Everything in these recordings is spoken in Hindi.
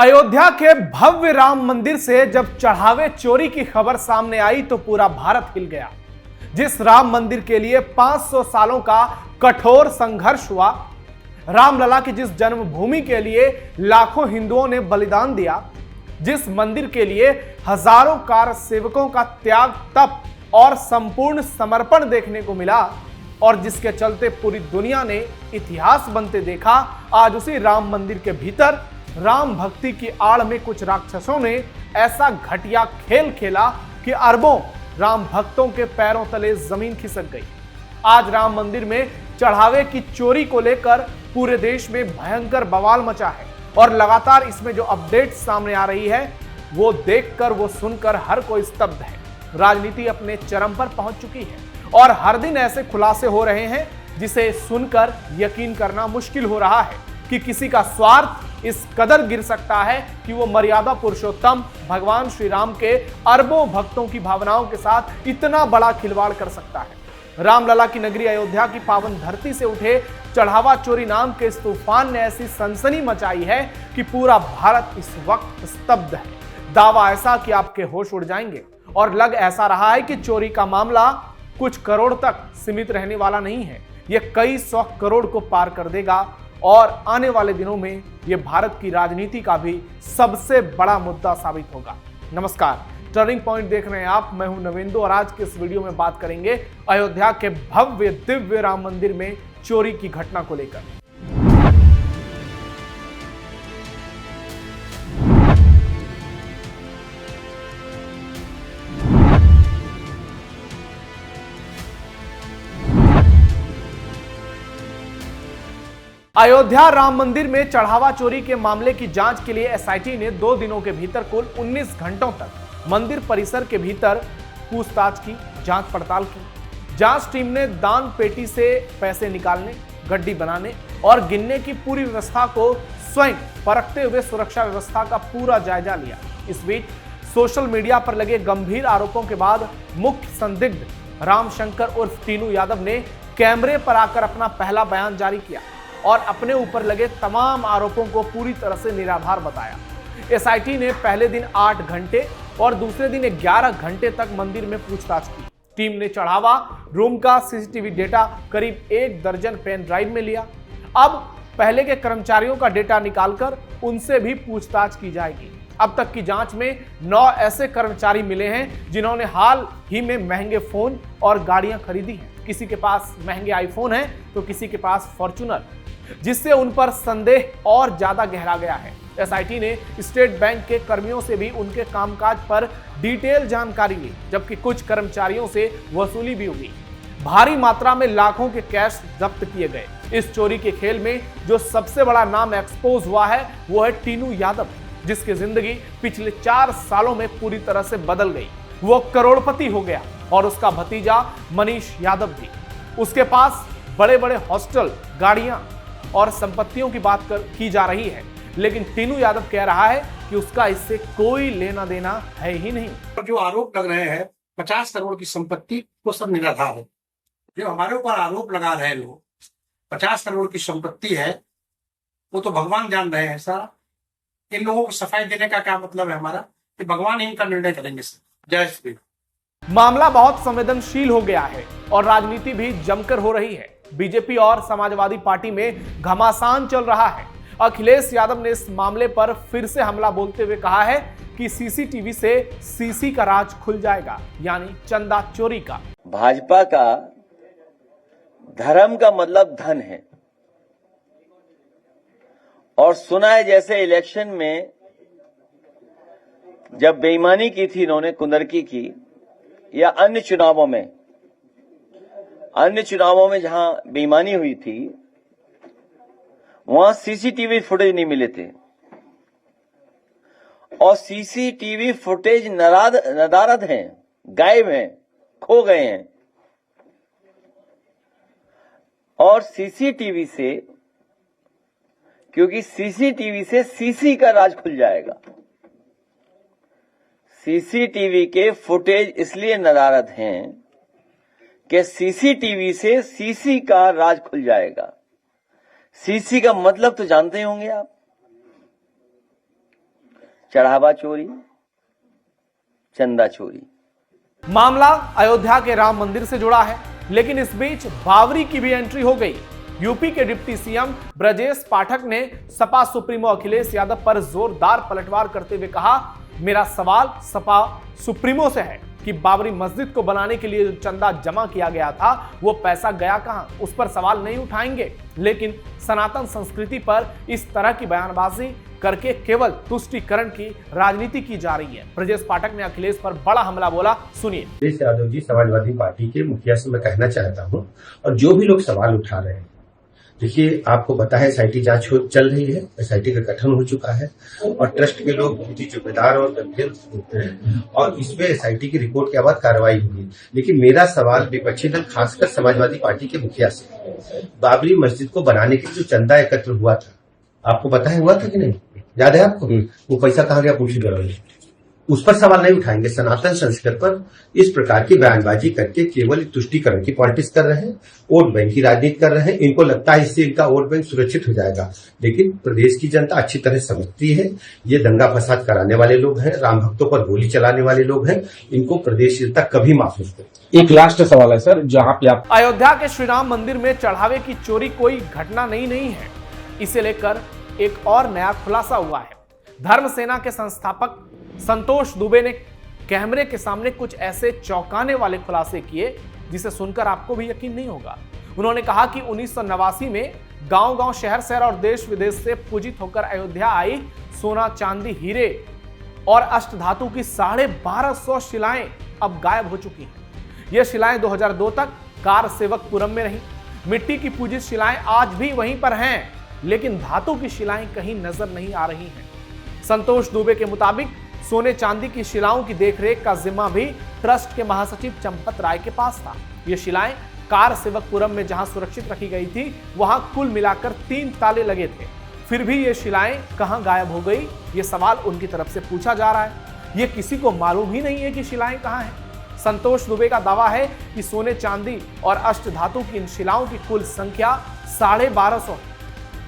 अयोध्या के भव्य राम मंदिर से जब चढ़ावे चोरी की खबर सामने आई तो पूरा भारत हिल गया। जिस राम मंदिर के लिए 500 सालों का कठोर संघर्ष हुआ, रामलला की जिस जन्मभूमि के लिए लाखों हिंदुओं ने बलिदान दिया, जिस मंदिर के लिए हजारों कार सेवकों का त्याग, तप और संपूर्ण समर्पण देखने को मिला और जिसके चलते पूरी दुनिया ने इतिहास बनते देखा, आज उसी राम मंदिर के भीतर राम भक्ति की आड़ में कुछ राक्षसों ने ऐसा घटिया खेल खेला कि अरबों राम भक्तों के पैरों तले जमीन खिसक गई। आज राम मंदिर में चढ़ावे की चोरी को लेकर पूरे देश में भयंकर बवाल मचा है और लगातार इसमें जो अपडेट सामने आ रही है वो देखकर, वो सुनकर हर कोई स्तब्ध है। राजनीति अपने चरम पर पहुंच चुकी है और हर दिन ऐसे खुलासे हो रहे हैं जिसे सुनकर यकीन करना मुश्किल हो रहा है कि किसी का स्वार्थ इस कदर गिर सकता है कि वो मर्यादा पुरुषोत्तम भगवान श्री राम के अरबों भक्तों की भावनाओं के साथ इतना बड़ा खिलवाड़ कर सकता है। रामलला की नगरी अयोध्या की पावन धरती से उठे चढ़ावा चोरी नाम के इस तूफान ने ऐसी सनसनी मचाई है कि पूरा भारत इस वक्त स्तब्ध है। दावा ऐसा कि आपके होश उड़ जाएंगे और लग ऐसा रहा है कि चोरी का मामला कुछ करोड़ तक सीमित रहने वाला नहीं है, यह कई 100 करोड़ को पार कर देगा और आने वाले दिनों में यह भारत की राजनीति का भी सबसे बड़ा मुद्दा साबित होगा। नमस्कार, टर्निंग पॉइंट देख रहे हैं आप। मैं हूं नवेंदु और आज के इस वीडियो में बात करेंगे अयोध्या के भव्य दिव्य राम मंदिर में चोरी की घटना को लेकर। अयोध्या राम मंदिर में चढ़ावा चोरी के मामले की जांच के लिए एसआईटी ने 2 दिनों के भीतर कुल 19 घंटों तक मंदिर परिसर के भीतर पूछताछ की, जांच पड़ताल की। जांच टीम ने दान पेटी से पैसे निकालने, गड्डी बनाने और गिनने की पूरी व्यवस्था को स्वयं परखते हुए सुरक्षा व्यवस्था का पूरा जायजा लिया। इस बीच सोशल मीडिया पर लगे गंभीर आरोपों के बाद मुख्य संदिग्ध रामशंकर उर्फ टीनू यादव ने कैमरे पर आकर अपना पहला बयान जारी किया और अपने ऊपर लगे तमाम आरोपों को पूरी तरह से निराधार बताया। एसआईटी ने पहले दिन 8 घंटे और दूसरे दिन 11 घंटे तक मंदिर में पूछताछ की। टीम ने चढ़ावा रूम का सीसीटीवी डेटा करीब 1 दर्जन पेन ड्राइव में लिया। अब पहले के कर्मचारियों का डेटा निकालकर उनसे भी पूछताछ की जाएगी। अब तक की जांच में 9 ऐसे कर्मचारी मिले हैं जिन्होंने हाल ही में महंगे फोन और गाड़ियां खरीदी हैं। किसी के पास महंगे आईफोन है तो किसी के पास फॉर्च्यूनर, जिससे उन पर संदेह और ज्यादा गहरा गया है। एसआईटी ने स्टेट बैंक के कर्मियों से भी उनके कामकाज पर डिटेल जानकारी ली, जबकि कुछ कर्मचारियों से वसूली भी हुई। भारी मात्रा में लाखों के कैश जब्त किए गए। इस चोरी के खेल में जो सबसे बड़ा नाम एक्सपोज हुआ है वो है टीनू यादव, जिसकी जिंदगी पिछले 4 सालों में पूरी तरह से बदल गई। वो करोड़पति हो गया और उसका भतीजा मनीष यादव भी। उसके पास बड़े बड़े हॉस्टल, गाड़ियां और संपत्तियों की बात की जा रही है, लेकिन टीनू यादव कह रहा है कि उसका इससे कोई लेना देना है ही नहीं। जो आरोप लग रहे हैं 50 करोड़ की संपत्ति, वो सब निराधार है। जो हमारे ऊपर आरोप लगा रहे हैं लोग 50 करोड़ की संपत्ति है, वो तो भगवान जान रहे हैं। सारा इन लोगों को सफाई देने का क्या मतलब है हमारा, कि भगवान इनका निर्णय करेंगे। जय श्री। मामला बहुत संवेदनशील हो गया है और राजनीति भी जमकर हो रही है। बीजेपी और समाजवादी पार्टी में घमासान चल रहा है। अखिलेश यादव ने इस मामले पर फिर से हमला बोलते हुए कहा है कि सीसीटीवी से सीसी का राज खुल जाएगा, यानी चंदा चोरी का। भाजपा का धर्म का मतलब धन है और सुना है जैसे इलेक्शन में जब बेईमानी की थी इन्होंने, कुंदरकी की, या अन्य चुनावों में जहां बेईमानी हुई थी वहां सीसीटीवी फुटेज नहीं मिले थे और सीसीटीवी फुटेज नदारद हैं, गायब हैं, खो गए हैं। और सीसीटीवी से, क्योंकि सीसीटीवी से सीसी का राज खुल जाएगा। सीसीटीवी के फुटेज इसलिए नदारद हैं कि सीसीटीवी से सीसी का राज खुल जाएगा। सीसी का मतलब तो जानते ही होंगे आप। चढ़ावा चोरी, चंदा चोरी। मामला अयोध्या के राम मंदिर से जुड़ा है, लेकिन इस बीच बावरी की भी एंट्री हो गई। यूपी के डिप्टी सीएम ब्रजेश पाठक ने सपा सुप्रीमो अखिलेश यादव पर जोरदार पलटवार करते हुए कहा, मेरा सवाल सपा सुप्रीमो से है कि बाबरी मस्जिद को बनाने के लिए जो चंदा जमा किया गया था वो पैसा गया कहां, उस पर सवाल नहीं उठाएंगे। लेकिन सनातन संस्कृति पर इस तरह की बयानबाजी करके केवल तुष्टीकरण की राजनीति की जा रही है। ब्रजेश पाठक ने अखिलेश पर बड़ा हमला बोला, सुनिए। अखिलेश यादव जी समाजवादी पार्टी के मुखिया से मैं कहना चाहता हूं, और जो भी लोग सवाल उठा रहे हैं, देखिए आपको पता है एसआईटी जांच चल रही है, एसआईटी का गठन हो चुका है और ट्रस्ट के लोग बहुत ही जिम्मेदार और गंभीर होते हैं और इसमें एसआईटी की रिपोर्ट के बाद कार्रवाई होगी। लेकिन मेरा सवाल विपक्षी दल खासकर समाजवादी पार्टी के मुखिया से, बाबरी मस्जिद को बनाने के लिए जो चंदा एकत्र हुआ था, आपको पता है हुआ था कि नहीं? याद है आपको? वो पैसा कहाँ गया पूछी करोगे, उस पर सवाल नहीं उठाएंगे। सनातन संस्कृति पर इस प्रकार की बयानबाजी करके केवल तुष्टीकरण की पॉलिटिक्स कर रहे हैं, वोट बैंक की राजनीति कर रहे हैं। इनको लगता है इससे इनका वोट बैंक सुरक्षित हो जाएगा, लेकिन प्रदेश की जनता अच्छी तरह समझती है ये दंगा फसाद कराने वाले लोग हैं, राम भक्तों पर गोली चलाने वाले लोग हैं। इनको प्रदेश जनता कभी माफ नहीं करती। एक लास्ट सवाल है सर, जहां पे आप अयोध्या के श्री राम मंदिर में चढ़ावे की चोरी कोई घटना नहीं है। इसे लेकर एक और नया खुलासा हुआ है। धर्म सेना के संस्थापक संतोष दुबे ने कैमरे के सामने कुछ ऐसे चौंकाने वाले खुलासे किए जिसे सुनकर आपको भी यकीन नहीं होगा। उन्होंने कहा कि 1989 में गांव-गांव, शहर-शहर और देश विदेश से पूजित होकर अयोध्या आई सोना, चांदी, हीरे और अष्टधातु की 1250 शिलाएं अब गायब हो चुकी हैं। ये शिलाएं 2002 तक कार सेवकपुरम में रहीं। मिट्टी की पूजित शिलाएं आज भी वहीं पर हैं, लेकिन धातु की शिलाएं कहीं नजर नहीं आ रही हैं। संतोष दुबे के मुताबिक सोने चांदी की शिलाओं की देखरेख का जिम्मा भी ट्रस्ट के महासचिव चंपत राय के पास था। ये शिलाएं कार सेवकपुरम में जहां सुरक्षित रखी गई थी, वहां कुल मिलाकर 3 ताले लगे थे। फिर भी ये शिलाएं कहां गायब हो गई, ये सवाल उनकी तरफ से पूछा जा रहा है। ये किसी को मालूम ही नहीं है कि शिलाएं कहां हैं। संतोष दुबे का दावा है कि सोने, चांदी और अष्टधातु की इन शिलाओं की कुल संख्या 1250 है।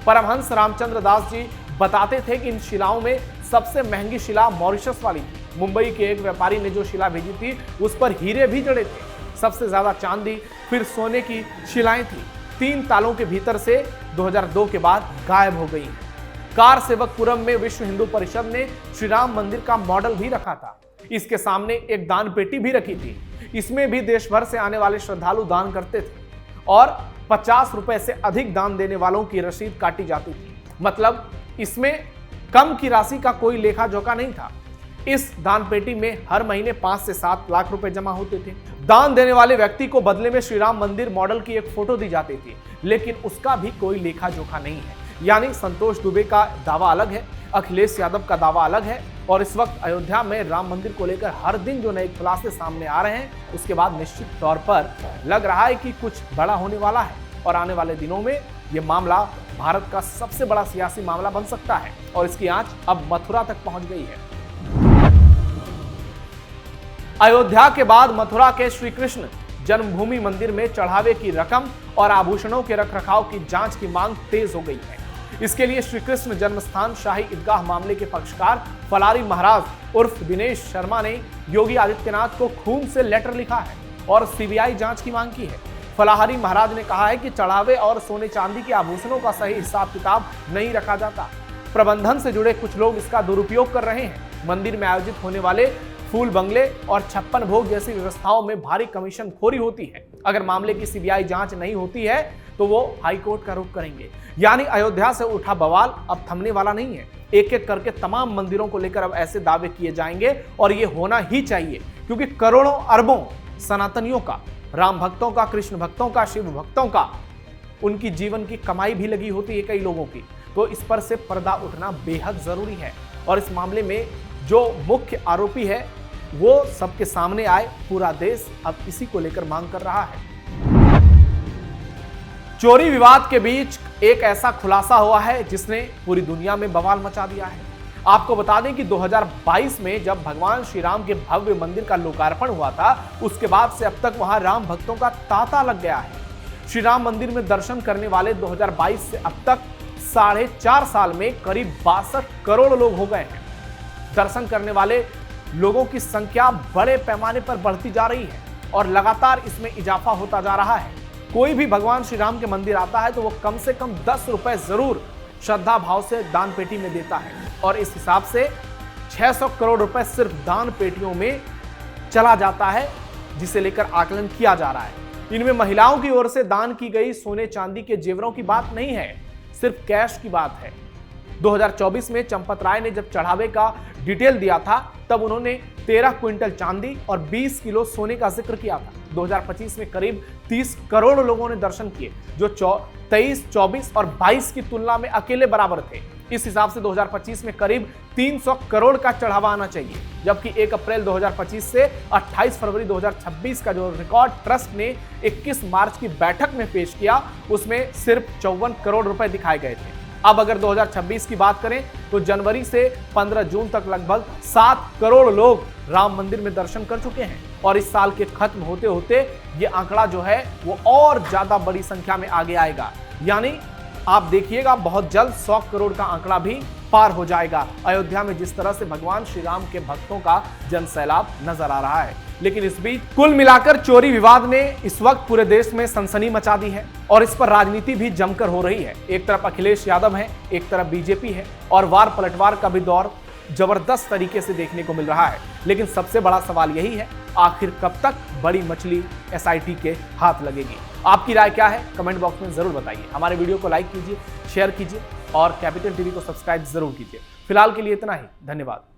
परमहंस रामचंद्र दास जी बताते थे कि इन शिलाओं में सबसे महंगी शिला मॉरिशस वाली थी। मुंबई के एक व्यापारी ने जो शिला भेजी थी उस पर हीरे भी जड़े थे। सबसे ज्यादा चांदी फिर सोने की शिलाएं थी। 3 तालों के भीतर से 2002 के बाद गायब हो गई। कार सेवकपुरम में विश्व हिंदू परिषद ने श्री राम मंदिर का मॉडल भी रखा था। इसके सामने एक दान पेटी भी रखी थी। इसमें भी देश भर से आने वाले श्रद्धालु दान करते थे और 50 रुपए से अधिक दान देने वालों की रसीद काटी जाती थी। मतलब इसमें कम की राशि का कोई लेखा जोखा नहीं था। इस दान पेटी में हर महीने 5 से 7 लाख रुपए जमा होते थे। दान देने वाले व्यक्ति को बदले में श्री राम मंदिर मॉडल की एक फोटो दी जाती थी, लेकिन उसका भी कोई लेखा जोखा नहीं है। यानी संतोष दुबे का दावा अलग है, अखिलेश यादव का दावा अलग है। और इस वक्त अयोध्या में राम मंदिर को लेकर हर दिन जो नए खुलासे सामने आ रहे हैं, उसके बाद निश्चित तौर पर लग रहा है कि कुछ बड़ा होने वाला है और आने वाले दिनों में यह मामला भारत का सबसे बड़ा सियासी मामला बन सकता है। और इसकी आंच अब मथुरा तक पहुंच गई है। अयोध्या के बाद मथुरा के श्री कृष्ण जन्मभूमि मंदिर में चढ़ावे की रकम और आभूषणों के रखरखाव की जांच की मांग तेज हो गई है। इसके लिए श्री कृष्ण जन्मस्थान शाही ईदगाह मामले के पक्षकार फलारी महाराज उर्फ दिनेश शर्मा ने योगी आदित्यनाथ को खून से लेटर लिखा है और सीबीआई जांच की मांग की है। फलाहरी महाराज ने कहा है कि चढ़ावे और सोने चांदी के आभूषणों का सही हिसाब किताब नहीं रखा जाता। प्रबंधन से जुड़े कुछ लोग इसका दुरुपयोग कर रहे हैं। मंदिर में आयोजित होने वाले फूल बंगले और 56 भोग जैसी व्यवस्थाओं में भारी कमीशन खोरी होती है। अगर मामले की सीबीआई जांच नहीं होती है तो वो हाईकोर्ट का रुख करेंगे। यानी अयोध्या से उठा बवाल अब थमने वाला नहीं है। एक एक करके तमाम मंदिरों को लेकर अब ऐसे दावे किए जाएंगे और ये होना ही चाहिए, क्योंकि करोड़ों अरबों सनातनियों का, राम भक्तों का, कृष्ण भक्तों का, शिव भक्तों का, उनकी जीवन की कमाई भी लगी होती है कई लोगों की। तो इस पर से पर्दा उठना बेहद जरूरी है और इस मामले में जो मुख्य आरोपी है वो सबके सामने आए। पूरा देश अब इसी को लेकर मांग कर रहा है। चोरी विवाद के बीच एक ऐसा खुलासा हुआ है जिसने पूरी दुनिया में बवाल मचा दिया है। आपको बता दें कि 2022 में जब भगवान श्री राम के भव्य मंदिर का लोकार्पण हुआ था, उसके बाद से अब तक वहां राम भक्तों का तांता लग गया है। श्री राम मंदिर में दर्शन करने वाले 2022 से अब तक 4.5 साल में करीब 62 करोड़ लोग हो गए हैं। दर्शन करने वाले लोगों की संख्या बड़े पैमाने पर बढ़ती जा रही है और लगातार इसमें इजाफा होता जा रहा है। कोई भी भगवान श्री राम के मंदिर आता है तो वो कम से कम 10 रुपए जरूर श्रद्धा भाव से दान पेटी में देता है और इस हिसाब से 600 करोड़ रुपए सिर्फ दान पेटियों में चला जाता है, जिसे लेकर आकलन किया जा रहा है। इनमें महिलाओं की ओर से दान की गई सोने चांदी के जेवरों की बात नहीं है, सिर्फ कैश की बात है। 2024 में चंपत राय ने जब चढ़ावे का डिटेल दिया था तब उन्होंने 13 क्विंटल चांदी और 20 किलो सोने का जिक्र किया था। 2025 में करीब 30 करोड़ लोगों ने दर्शन किए, जो 23, 24 और 22 की तुलना में अकेले बराबर थे। इस हिसाब से 2025 में करीब 300 करोड़ का चढ़ावा आना चाहिए, जबकि 1 अप्रैल 2025 से 28 फरवरी 2026 का जो रिकॉर्ड ट्रस्ट ने 21 मार्च की बैठक में पेश किया, उसमें सिर्फ 54 करोड़ रुपए दिखाए गए थे। अब अगर 2026 की बात करें तो जनवरी से 15 जून तक लगभग 7 करोड़ लोग राम मंदिर में दर्शन कर चुके हैं और इस साल के खत्म होते होते ये आंकड़ा जो है वो और ज्यादा बड़ी संख्या में आगे आएगा। यानी आप देखिएगा बहुत जल्द 100 करोड़ का आंकड़ा भी पार हो जाएगा। अयोध्या में जिस तरह से भगवान श्री राम के भक्तों का जनसैलाब नजर आ रहा है, लेकिन इस बीच कुल मिलाकर चोरी विवाद ने इस वक्त पूरे देश में सनसनी मचा दी है और इस पर राजनीति भी जमकर हो रही है। एक तरफ अखिलेश यादव है, एक तरफ बीजेपी है और वार पलटवार का भी दौर जबरदस्त तरीके से देखने को मिल रहा है। लेकिन सबसे बड़ा सवाल यही है, आखिर कब तक बड़ी मछली एसआईटी के हाथ लगेगी? आपकी राय क्या है? कमेंट बॉक्स में जरूर बताइए। हमारे वीडियो को लाइक कीजिए, शेयर कीजिए और कैपिटल टीवी को सब्सक्राइब जरूर कीजिए। फिलहाल के लिए इतना ही, धन्यवाद।